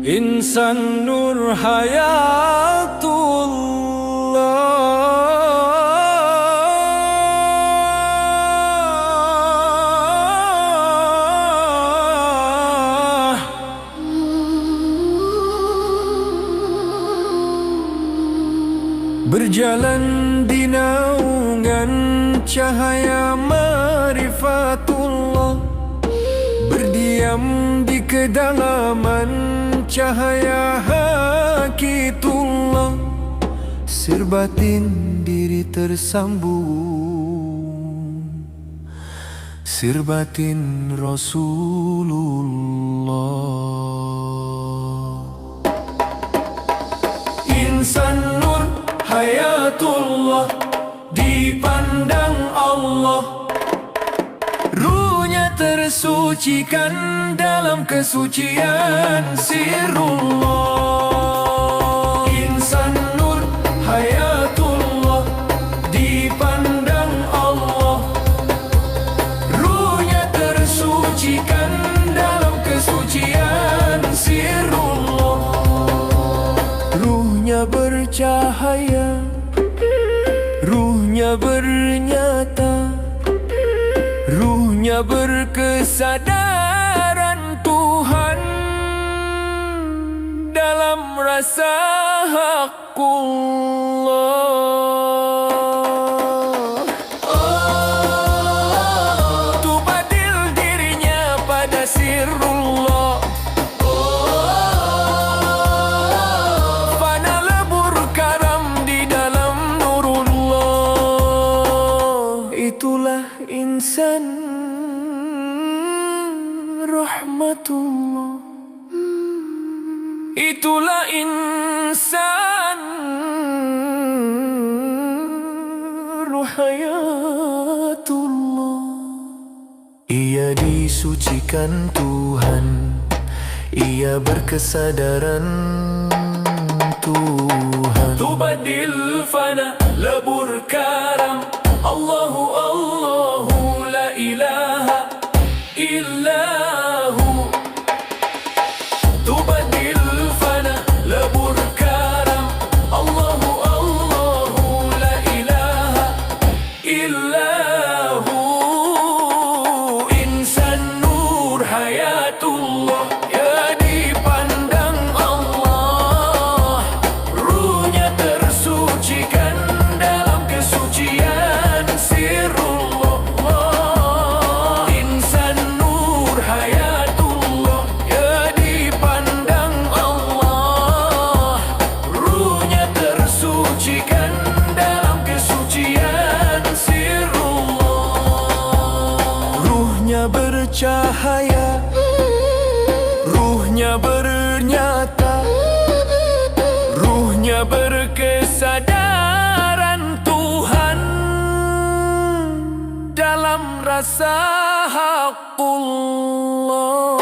Insan Nur Hayatullah. Berjalan di naungan cahaya marifatullah, berdiam di kedalaman cahaya hakitullah, sir batin diri tersambung, sir batin Rasulullah. Insan Nur Hayatullah dipandang Allah, ruhnya tersucikan dalam kesucian sirullah. Insan Nur Hayatullah dipandang Allah, ruhnya tersucikan dalam kesucian sirullah. Ruhnya bercahaya, ruhnya bernyata, ruhnya berkesadaran Tuhan dalam rasa haqqullah. Tu badil dirinya pada sirullah, fana lebur karam di dalam nurullah. Itulah insan rahmatullah, itulah insan ruhayatullah. Ia disucikan Tuhan, ia berkesadaran Tuhan. Tubadil fana lebur karam, Allahu Allahu la ilaha illahu. Tubadil fana lebur karam, Allahu Allahu la ilaha illahu. Insan Nur Hayatullah ya dipandang Allah, ruhnya tersucikan dalam kesucian sirullah. Insan Nur Hayatullah ya dipandang Allah, ruhnya tersucikan dalam kesucian sirullah. Ruhnya bercahaya, ruhnya bernyata, ruhnya berkesadaran Tuhan dalam rasa haqqullah.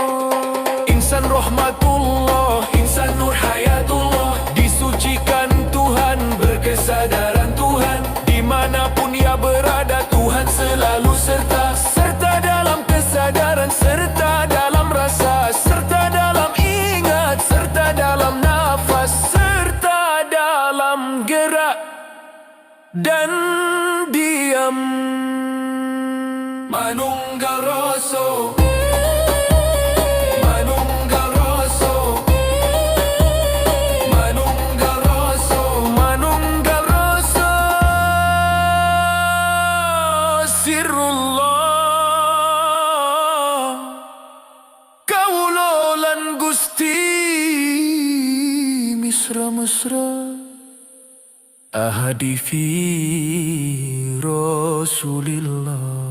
Insan rahmatullah, insan Nur Hayatullah disucikan Tuhan, berkesadaran Tuhan. Dimanapun ia berada, Tuhan selalu serta, serta dalam kesadaran, serta dalam rasa, serta dalam ingat, serta dalam nafas, serta dalam gerak dan diam. Manunggal Rasul, Manunggal Rasul, Manunggal Rasul, Manunggal Rasul sirullah. Kaulolan Gusti mesra-mesra ahadi fi Rasulillah.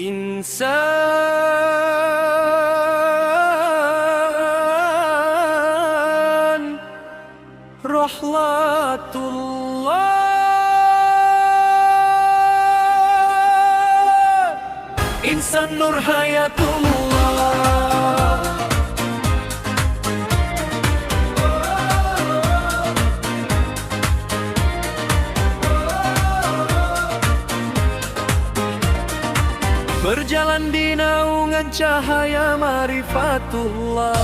Insan rahlatullah. Insan Nur Hayatullah. Berjalan di naungan cahaya marifatullah,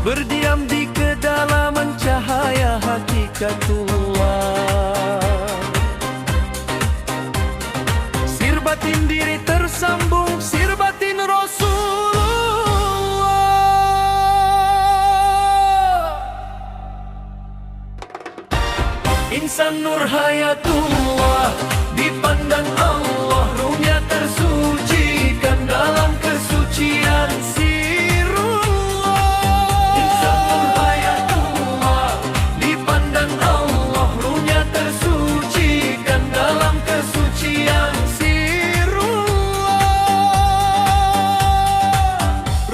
berdiam di kedalaman cahaya hakikatullah. Sir batin diri tersambung, sir batin Rasulullah. Insan Nur Hayatullah, dipandang Allah ruhnya tersucikan dalam kesucian sirullah. Insan Nur Hayatullah, dipandang Allah ruhnya tersucikan dalam kesucian sirullah.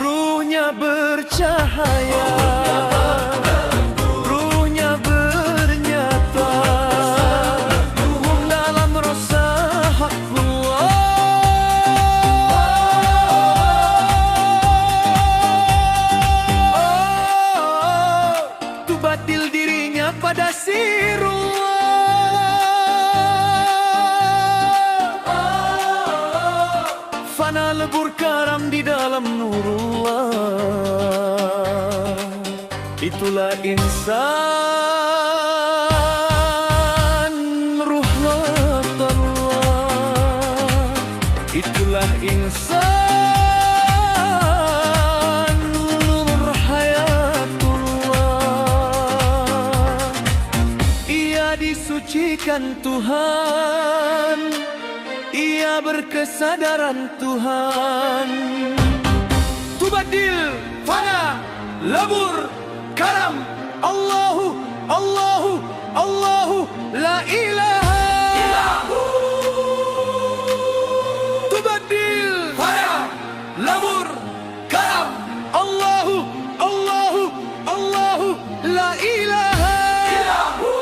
Ruhnya bercahaya, pada sirullah. Fana lebur karam di dalam nurullah. Itulah insan rahmatullah. Itulah insan disucikan Tuhan, ia berkesadaran Tuhan. Tubadil, fana, lebur, karam, Allahu, Allahu, Allahu, la ilaha illahu. Tubadil, fana, lebur, karam, Allahu, Allahu, Allahu, la ilaha illahu.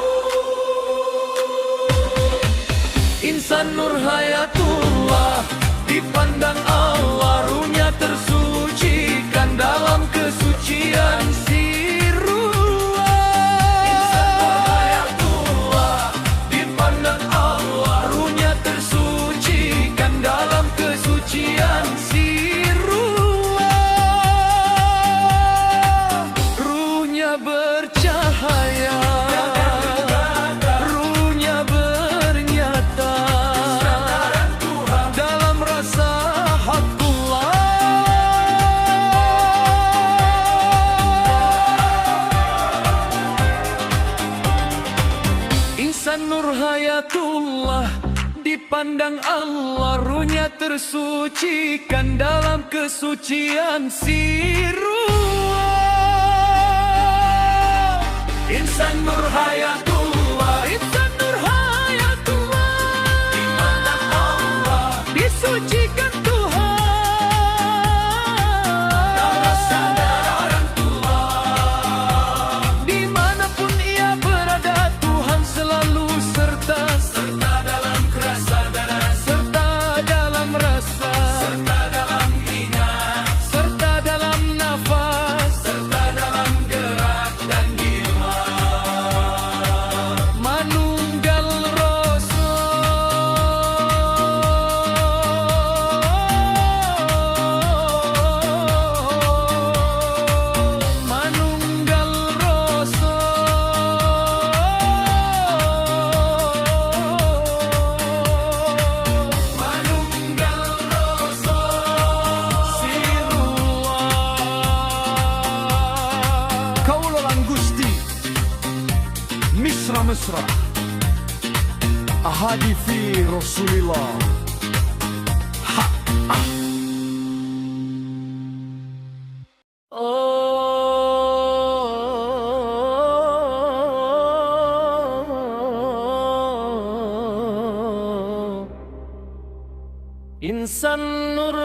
Insan Nur Hayatullah, dipandang Allah ruhnya tersucikan dalam kesucian sirullah. Insan Nur Hayatullah, dipandang Allah ruhnya tersucikan dalam kesucian sirullah. Ruhnya bercahaya, Nur Hayatullah, dipandang Allah ruhnya tersucikan dalam kesucian sirullah. Insan Nur Hayatullah, Insan Nur Hayatullah, dipandang Allah disucikan Tuhan dalam kesadaran Tuhan. Dimanapun ia berada, Tuhan selalu serta dalam kesadaran, serta dalam rasa, serta dalam ingat, serta dalam nafas, serta dalam gerak dan iman. Manunggal Rasul, Manunggal mesra ahadi fi Rasulillah. Insan Nur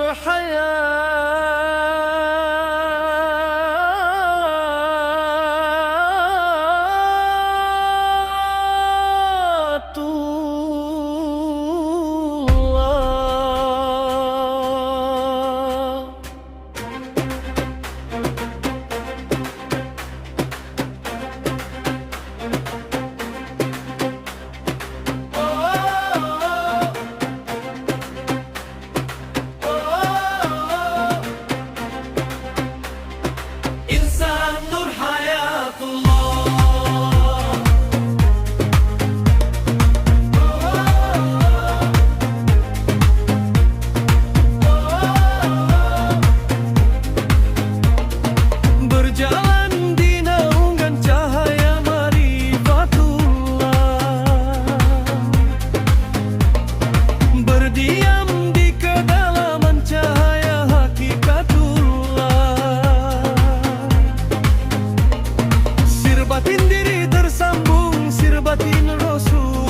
batin diri tersambung, sir batin Rasulullah.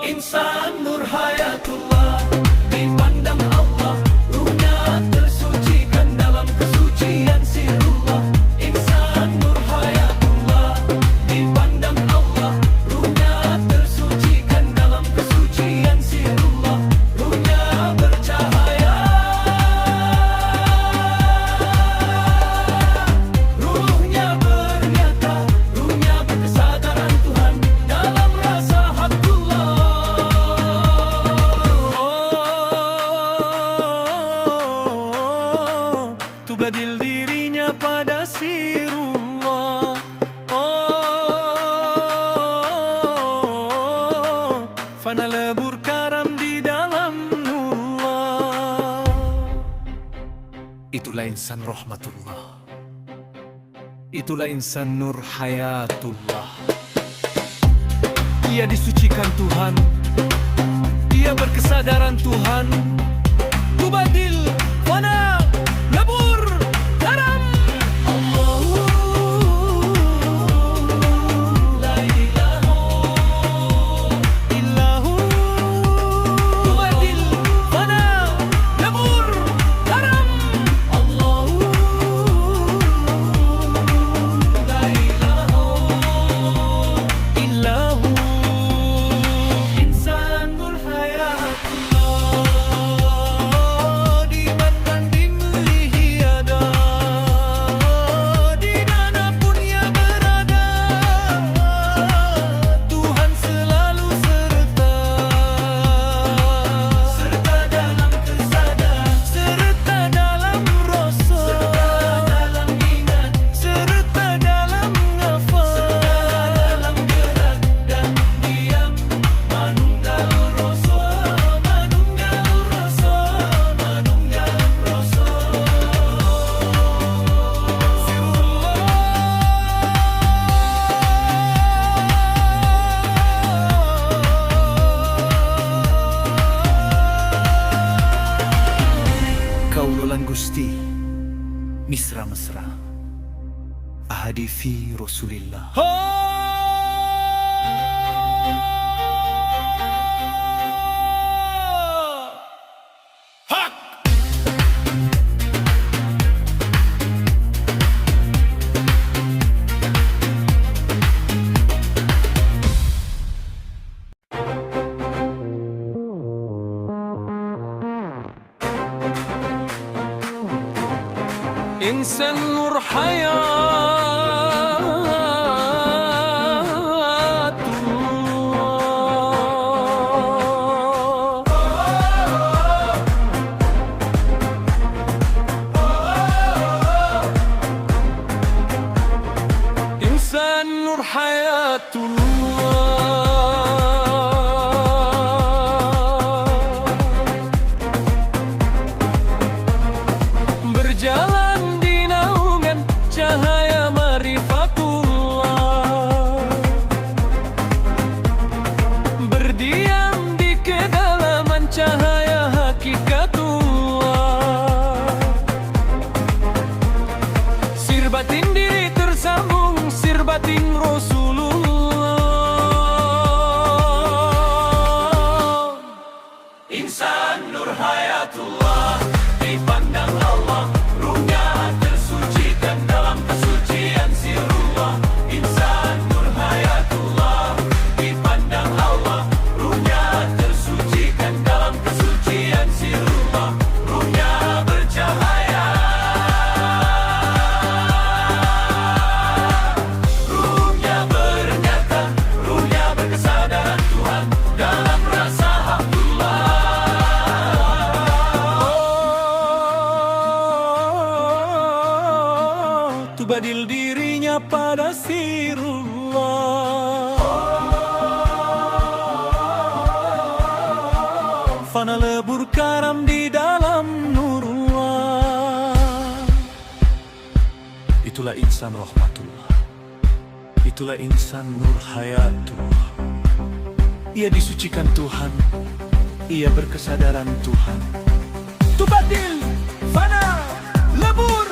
Insan nur hayatullah, dipandang Allah, ruhnya tersucikan dalam kesucian sirullah. Insan nur hayatullah, dipandang Allah, ruhnya tersucikan dalam kesucian sirullah. Ruhnya bercahaya, ruhnya bernyata, ruhnya berkesadaran Tuhan dalam rasa haqqullah. Tubadil dirinya pada sirullah. Fana lebur karam di dalam nurullah. Itulah insan rahmatullah, itulah insan nur hayatullah. Ia disucikan Tuhan, ia berkesadaran Tuhan. Tubadil, fana, lebur, karam. Allahu la ilaha illahu. Tubadil, fana, lebur, karam. Allahu la ilaha illahu. Insanul hayatullah, di mana dimilihi ada, di mana pun ia berada, Tuhan selalu serta. Serta dalam kesadaran, serta dalam rasa, serta dalam ingat, serta dalam ngafal, serta dalam gerak dan diam. Manunggal rasa, manunggal rasa, manunggal rasa. Kaulolan Gusti, misra mesra, ahadi fi Rasulillah. Insan nur hayatullah. Insan nur hayatullah. Berjalan di naungan cahaya marifatullah, berdiam di kedalaman cahaya hakikatullah. Sir batin diri tersambung, sir batin Rasulullah. Insan nur hayatullah, dipandang Allah, ruhnya tersucikan dalam kesucian sirullah. Insan nur hayatullah, dipandang Allah, ruhnya tersucikan dalam kesucian sirullah. Ruhnya bercahaya, ruhnya bernyata, ruhnya berkesadaran Tuhan dalam rasa haqqullah. Tubadil dirinya pada sirullah. Fana lebur karam di dalam nurullah. Itulah insan rahmatullah, itulah insan nur hayatullah. Ia disucikan Tuhan, ia berkesadaran Tuhan. Tubadil, fana, lebur,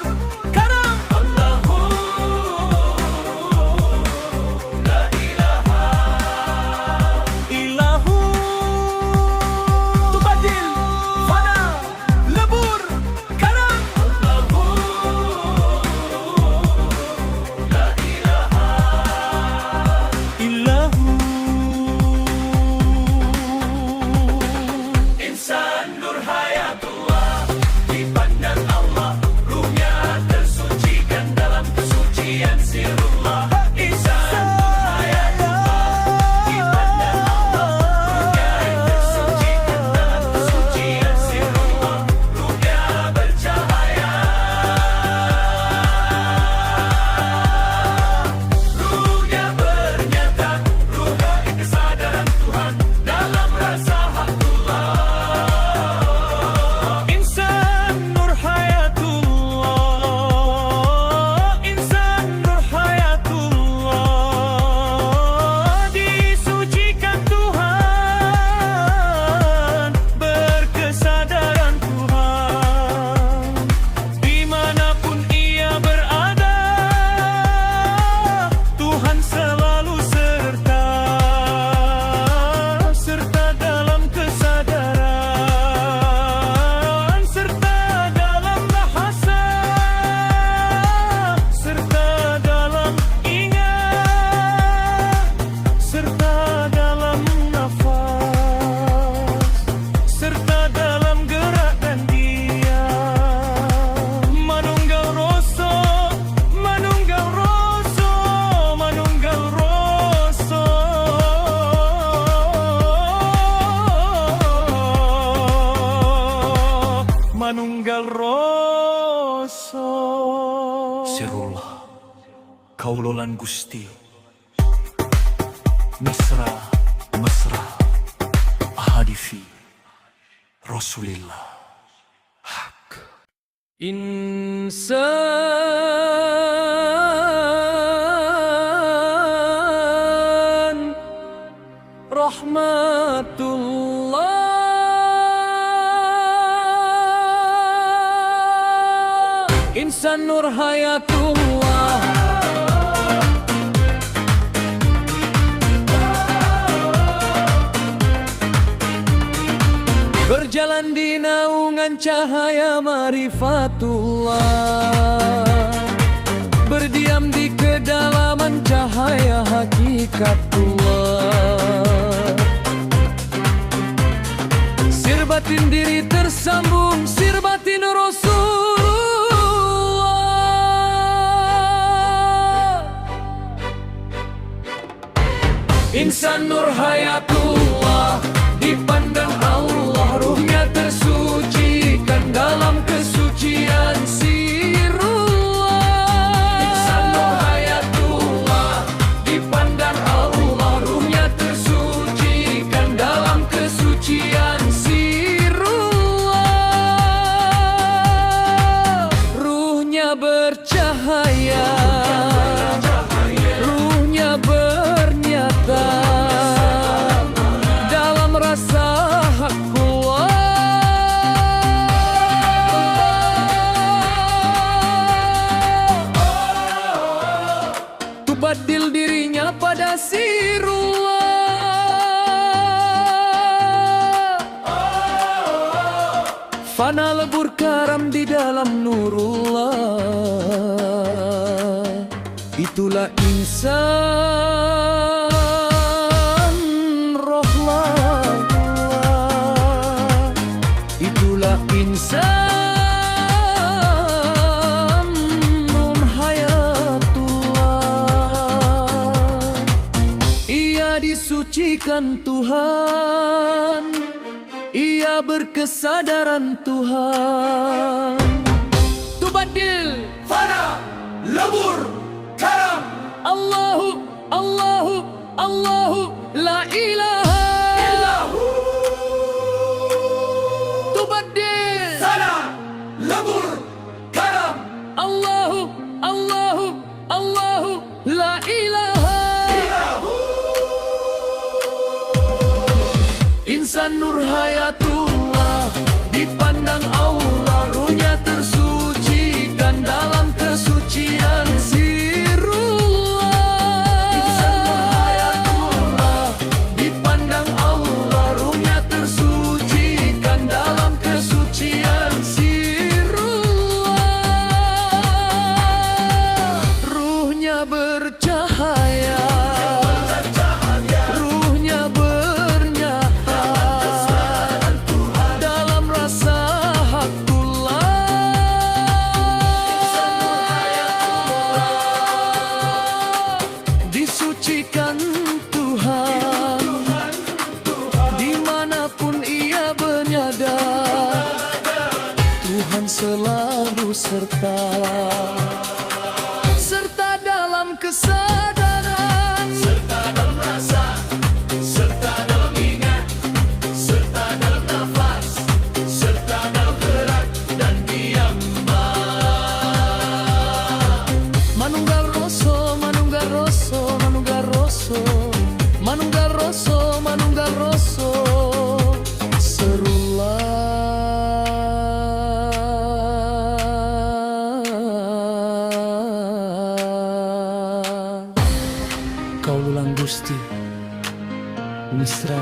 Roso. Sirullah kaulolan Gusti mesra ahadifi Rasulillah hak Insan rahmatullah, insan nur hayatullah, berjalan di naungan cahaya marifatullah, berdiam di kedalaman cahaya hakikatullah. Sir batin diri tersambung, sir batin Rasulullah. Insan nur hayatullah, dipandang Allah ruhnya tersucikan dalam kesucian sirullah. Insan nur hayatullah, dipandang Allah ruhnya tersucikan dalam kesucian sirullah. Ruhnya bercahaya, ruhnya bernyata dalam rasa hakullah. Tubadil dirinya pada sirullah, fana lebur karam di dalam nurullah. Itulah insan rohlatullah, itulah insan nun hayatullah. Ia disucikan Tuhan, ia berkesadaran Tuhan. Tubadil, fana, lebur, karam, Allahu, Allahu, Allahu, la ilaha illahu. Tubadil, fana, lebur, karam, Allahu, Allahu, Allahu, la ilaha illahu. Insan nur hayatullah, dipandang Allah ruhnya tersucikan dalam kesucian sirullah. Insan nur hayatullah, dipandang Allah ruhnya tersucikan dalam kesucian sirullah. Ruhnya bercahaya, ruhnya bernyata dalam rasa hakullah. Disucikan Tuhan, dimanapun ia berada, Tuhan selalu serta dalam kesadaran, serta dalam rasa, serta dalam ingat, serta dalam nafas, serta dalam gerak dan diam. Manunggal Roso, Manunggal Roso, Manunggal Roso, Manunggal Roso, Manunggal Roso, serullah. Kaulang Gusti mesra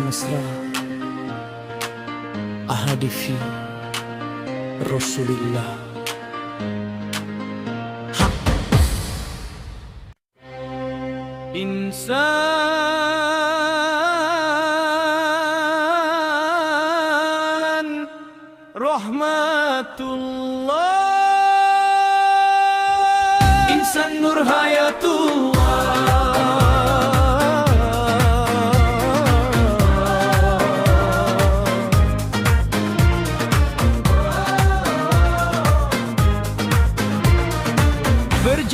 ahadifi Rasulillah hak. Insan rahmatullah, insan nur hayatullah,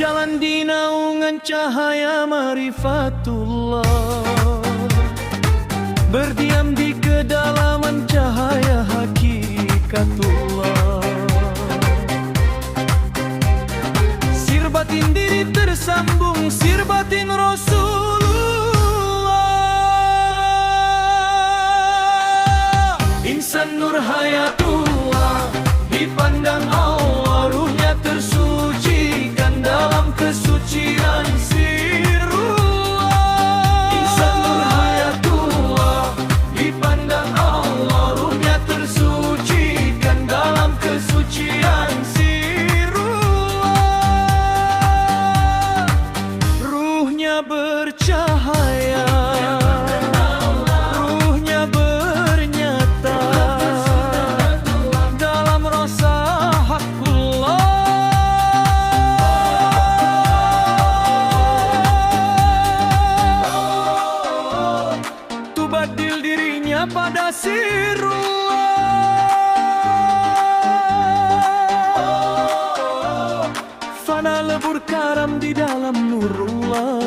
berjalan di naungan cahaya marifatullah, berdiam di kedalaman cahaya hakikatullah. Sir batin diri tersambung, sir batin Rasulullah. Insan nur hayatullah, dipandang Allah ruhnya tersucikan dalam kesucian sirullah. Insan nur hayatullah, dipandang Allah ruhnya tersucikan dalam kesucian sirullah. Ruhnya bercahaya, ruhnya bernyata dalam rasa hakullah. Tubadil dirinya pada sirullah, fana lebur karam di dalam nurullah.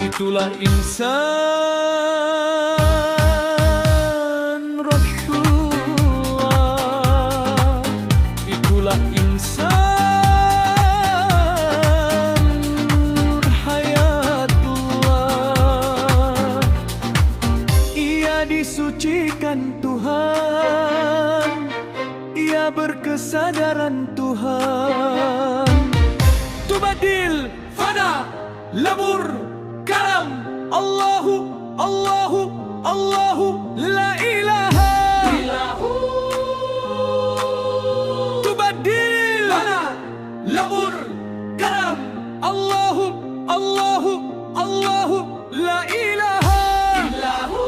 Itulah insan Rasulullah, itulah insan hayatullah. Ia disucikan Tuhan, ia berkesadaran Tuhan. Tubadil, fana, lebur, karam, Allahu, Allahu, Allahu, la ilaha illahu. Tubadil, fana, lebur, karam, Allahu, Allahu, Allahu, la ilaha illahu.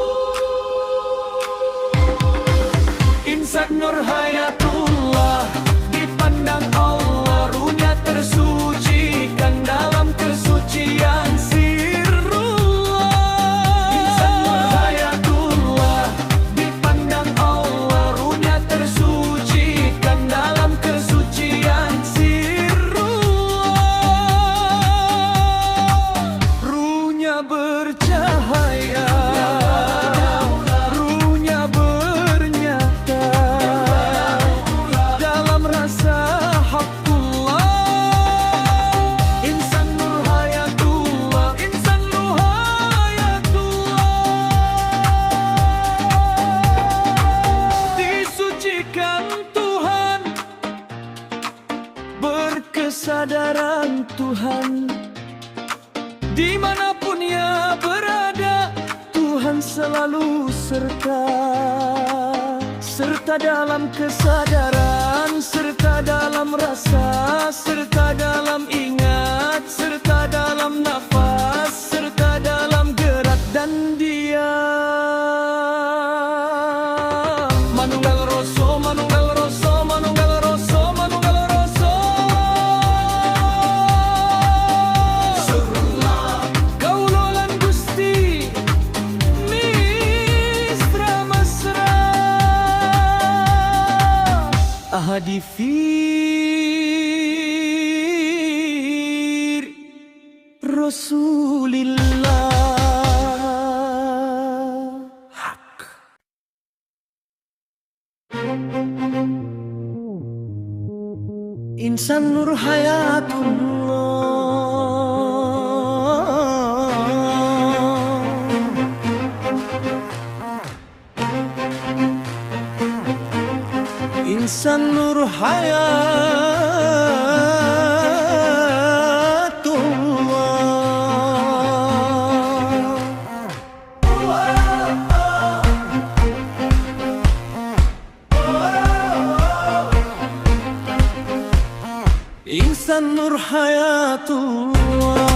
Insan nur hayatullah, dipandang Allah ruhnya tersucikan dalam kesucian sirullah. Insan nur hayatullah, dipandang Allah ruhnya tersucikan dalam kesucian sirullah. Ruhnya bercahaya, ruhnya bernyata dalam rasa hakullah. Insan nur hayatullah, insan nur hayatullah. Disucikan Tuhan, berkesadaran Tuhan. Dimanapun ia berada, Tuhan selalu serta. Serta dalam kesadaran, serta dalam rasa, serta dalam ingat, serta dalam nafas, serta dalam gerak dan diam. Manunggal Rasul, Manunggal Rasul, Manunggal Rasul, Manunggal Rasul. Surullah, kaulolan Gusti, misra mesra. Ahadi fir Rasulillah. Insan nur hayatullah, insan nur hayatullah, insan nur hayatullah.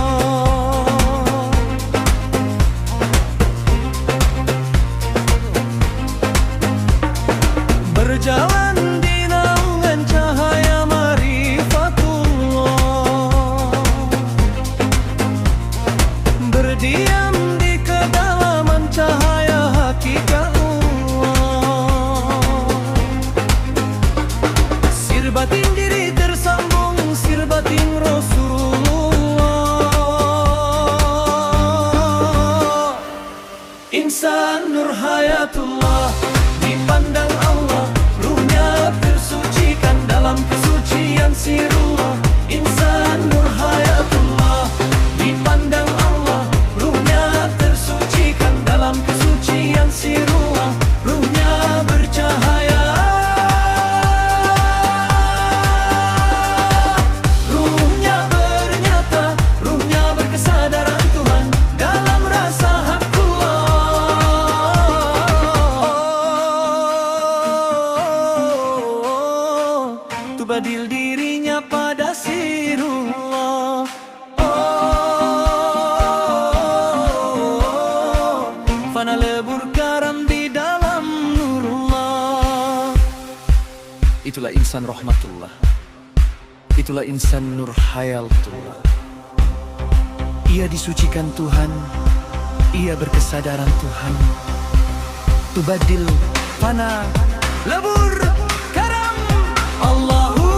Berjalan di naungan cahaya marifatullah, berdiam di kedalaman cahaya hakikatullah. Sir batin diri tersambung, Tubadil dirinya pada sirullah. Fana lebur karam di dalam nurullah. Itulah insan rahmatullah, itulah insan nur hayatullah. Ia disucikan Tuhan, ia berkesadaran Tuhan. Tubadil fana lebur karam. Allahu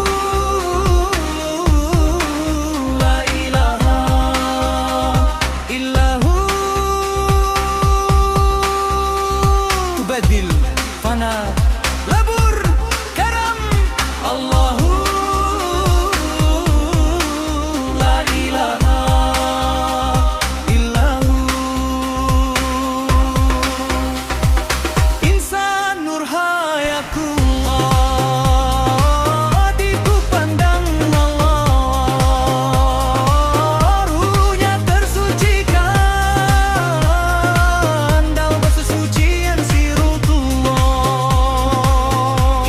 la ilaha illahu. Tubadil fana lebur karam. Allahu la ilaha illahu. Insan nur hayatullah, dipandang Allah, ruhnya tersucikan dalam kesucian sirullah.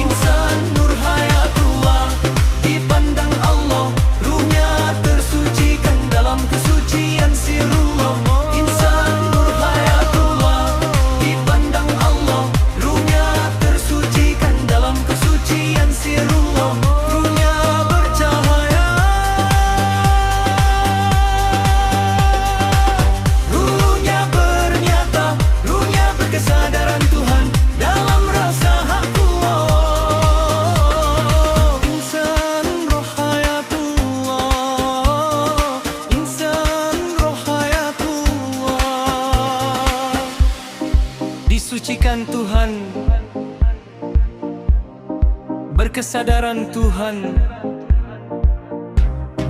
Insan nur hayatullah, dipandang Allah, ruhnya tersucikan dalam kesucian sirullah. Insan nur hayatullah, dipandang Allah, ruhnya tersucikan dalam kesucian sirullah. Ruhnya bercahaya, ruhnya bernyata, ruhnya berkesadaran Tuhan dalam rasa hakullah. Insan roh hayatullah, insan roh hayatullah, disucikan Tuhan, berkesadaran Tuhan.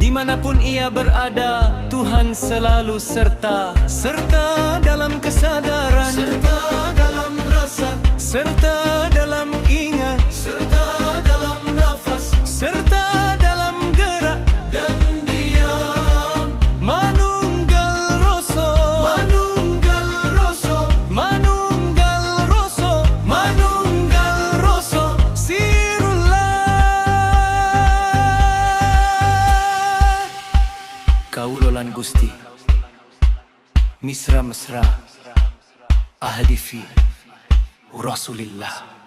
Dimanapun ia berada, Tuhan selalu serta dalam kesadaran, serta dalam rasa, serta dalam ingat, serta dalam nafas, serta dalam gerak dan diam. Manunggal Roso, Manunggal Roso, Manunggal Roso, Manunggal Roso, Sirullah. Kaulolan Gusti, misra mesra, ahdi fi Rasulillah.